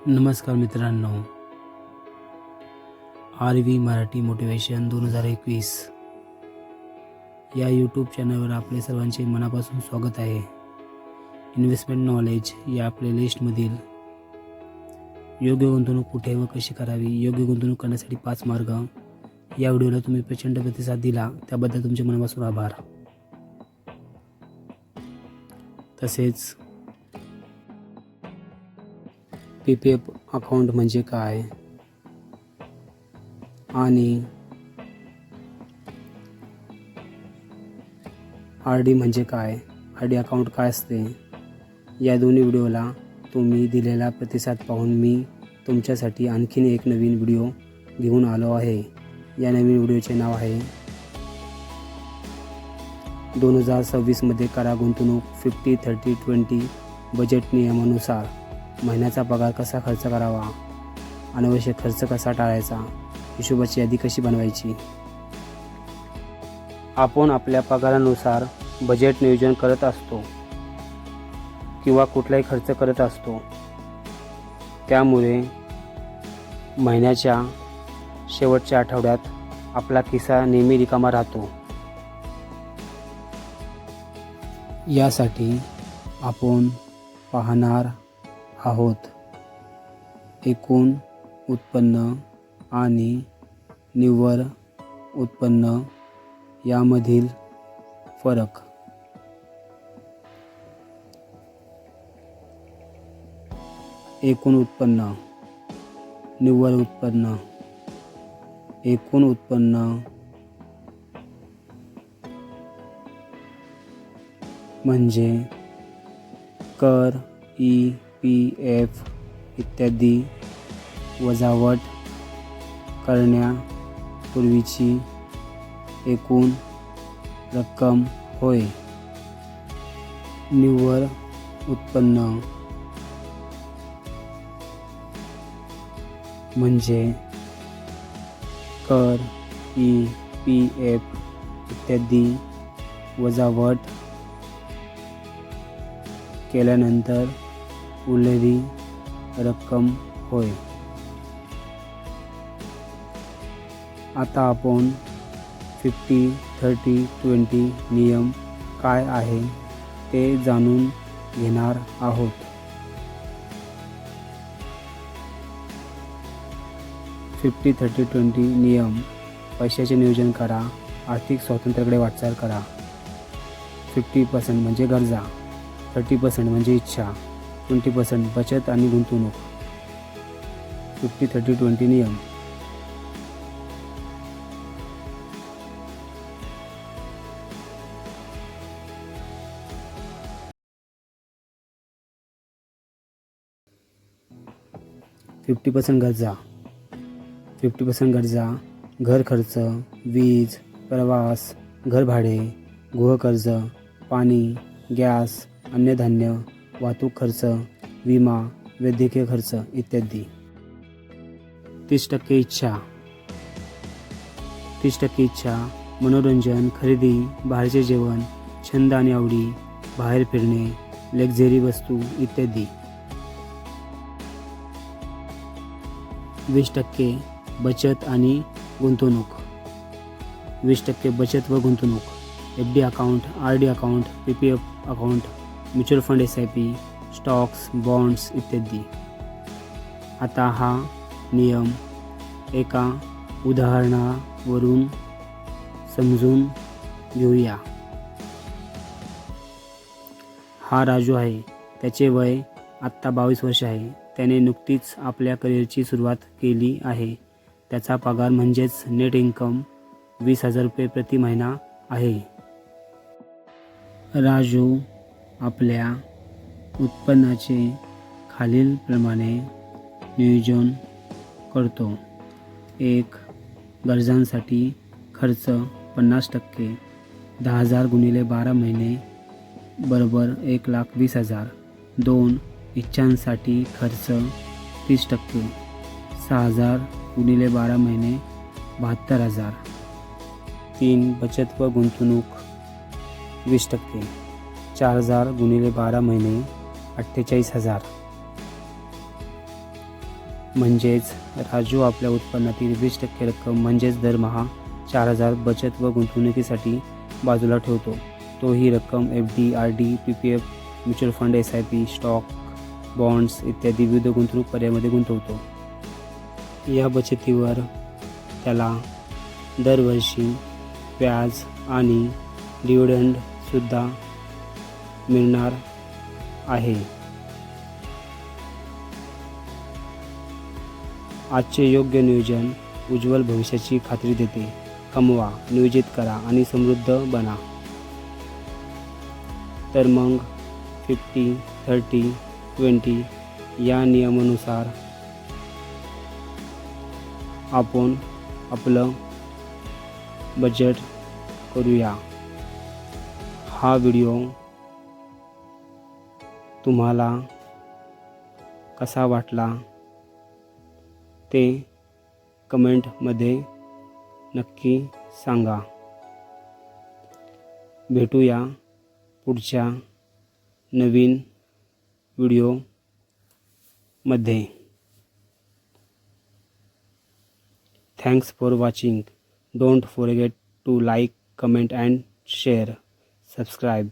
नमस्कार मित्रांनो, RV Marathi motivation 2021 या यूट्यूब चॅनलवर आपले सर्वांचे मनापासून स्वागत आहे. इन्व्हेस्टमेंट नॉलेज या प्लेलिस्टमधील योग्य गुंतवणूक कुठे व कशी करावी, योग्य गुंतवणूक करण्यासाठी 5 मार्ग या व्हिडिओला तुम्ही प्रचंड प्रतिसाद दिला त्याबद्दल तुमचे मनापासून आभार. तसेच PPF अकाउंट म्हणजे काय आणि RD म्हणजे काय, RD अकाउंट काय असते, या दोन्ही व्हिडिओला तुम्ही दिलेला प्रतिसाद पाहून मी तुमच्यासाठी आणखीन एक नवीन व्हिडिओ घेऊन आलो आहे. या नवीन व्हिडिओचे नाव आहे 2026 मध्ये करा गुंतवणूक 50-30-20 बजेट नियमानुसार. महिन्याचा पगार कसा खर्च करावा, अनावश्यक खर्च कसा टाळायचा, हिशोबाची यादी कशी बनवायची. आपण आपल्या पगारानुसार बजेट नियोजन करत असतो किंवा कुठलाही खर्च करत असतो. त्यामुळे महिन्याच्या शेवटच्या आठवड्यात आपला खिसा नेहमी रिकामा राहतो. यासाठी आपण पाहणार आहोत एकूण उत्पन्न आणि निव्वळ उत्पन्न यामधील फरक. एकूण उत्पन्न, निव्वळ उत्पन्न. एकूण उत्पन्न म्हणजे कर, EPF इत्यादी वजावट करण्यापूर्वीची एकूण रक्कम होय. निव्वळ उत्पन्न म्हणजे कर, EPF इत्यादी वजावट केल्यानंतर उरलेली रक्कम होय. आता आपण 50-30-20 नियम काय आहे ते जाणून घेणार आहोत. 50-30-20 नियम. पैशाचे नियोजन करा, आर्थिक स्वातंत्र्याकडे वाटचाल करा. 50% म्हणजे गरजा, 30% म्हणजे इच्छा, 20% बचत आणि गुंतवणूक. 50-30-20 नियम. गरजा. 50% गरजा, घर खर्च, वीज, प्रवास, घर भाडे, गृहकर्ज, पाणी, गॅस, अन्नधान्य, वाहतूक खर्च, विमा, वैद्यकीय खर्च इत्यादी. 30% इच्छा. 30% इच्छा, मनोरंजन, खरेदी, बाहेरचे जेवण, छंद आणि आवडी, बाहेर फिरणे, लक्झरी वस्तू इत्यादी. 20% बचत आणि गुंतवणूक. 20% बचत व गुंतवणूक. FD account, RD account, PPF account, mutual fund, SIP, stocks, bonds इत्यादी. आता हा नियम एका उदाहरणावरून समजून घेऊया. हा राजू आहे. त्याचे वय आत्ता 22 वर्ष आहे. त्याने नुकतीच आपल्या करिअरची सुरुवात केली आहे. त्याचा पगार म्हणजेच नेट इन्कम 20,000 रुपये प्रति महिना आहे. राजू आपल्या उत्पन्नाचे खालीलप्रमाणे नियोजन करतो. 1. गरजांसाठी खर्च 50%. 10,000 गुणिले 12 महिने बरोबर 1,20,000. 2. इच्छांसाठी खर्च 30%. 6,000 गुणिले 12 महिने 72,000. 3. बचत व गुंतवणूक 20%. 4,000 गुणिले 12 महिने 48,000. म्हणजेच राजू आपल्या उत्पन्नातील 20% रक्कम म्हणजेच दरमहा 4,000 बचत व गुंतवणुकीसाठी बाजूला ठेवतो. तो ही रक्कम FD, RD, PPF, mutual fund, SIP, stock, bonds इत्यादी विविध गुंतवणूक पर्यायामध्ये गुंतवतो. या बचतीवर त्याला दरवर्षी व्याज आणि डिव्हिडंडसुद्धा मिळणार आहे. आजचे योग्य नियोजन उज्ज्वल भविष्याची खात्री देते. कमवा, नियोजित करा आणि समृद्ध बना. तर मग 50, 30, 20 या नियमानुसार आपण आपलं बजेट करूया. हा व्हिडिओ तुम्हाला कसा वाटला ते कमेंटमध्ये नक्की सांगा. भेटूया पुढच्या नवीन व्हिडिओमध्ये. Thanks for watching. Don't forget to like, comment and share. Subscribe.